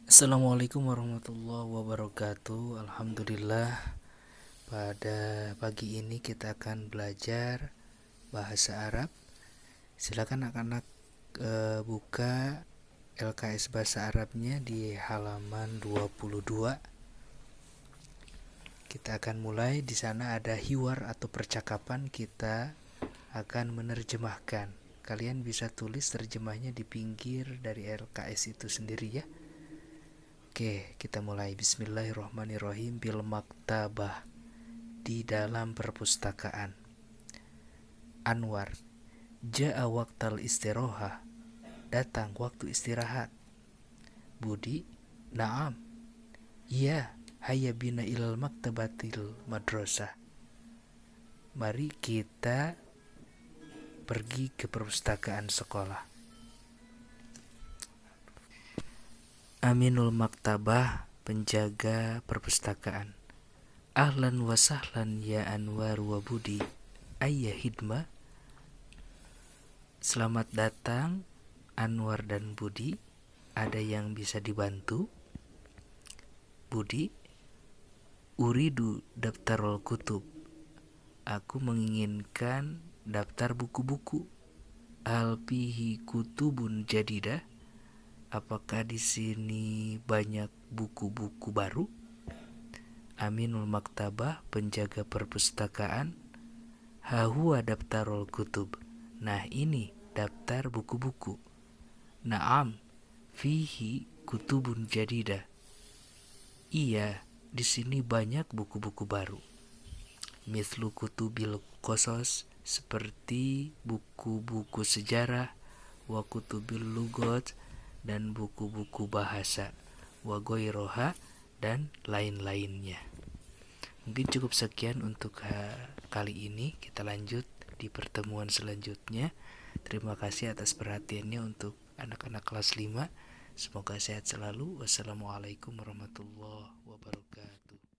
Assalamualaikum warahmatullahi wabarakatuh. Alhamdulillah, pada pagi ini kita akan belajar bahasa Arab. Silakan anak-anak buka LKS bahasa Arabnya di halaman 22. Kita akan mulai. Di sana ada hiwar atau percakapan. Kita akan menerjemahkan. Kalian bisa tulis terjemahnya di pinggir dari LKS itu sendiri ya. Oke, kita mulai. Bismillahirrahmanirrahim. Bil maktabah, di dalam perpustakaan. Anwar, ja'a waqtal istiroha, datang waktu istirahat. Budi, naam, iya, hayya bina ilal maktabatil madrasah. Mari kita pergi ke perpustakaan sekolah. Aminul maktabah, penjaga perpustakaan. Ahlan wa sahlan ya Anwar wa Budi. Ayya hidmah. Selamat datang Anwar dan Budi. Ada yang bisa dibantu? Budi, uridu daftarul kutub. Aku menginginkan daftar buku-buku. Hal fihi kutubun jadidah. Apakah di sini banyak buku-buku baru? Aminul maktabah, penjaga perpustakaan. Hahuwa daftarul kutub. Nah, ini daftar buku-buku. Naam, fihi kutubun jadidah. Iya, di sini banyak buku-buku baru. Mislu kutubil qasas, seperti buku-buku sejarah, wa kutubil lugat, dan buku-buku bahasa, wa ghairoha, dan lain-lainnya. Mungkin cukup sekian untuk kali ini. Kita lanjut di pertemuan selanjutnya. Terima kasih atas perhatiannya untuk anak-anak kelas 5. Semoga sehat selalu. Wassalamualaikum warahmatullahi wabarakatuh.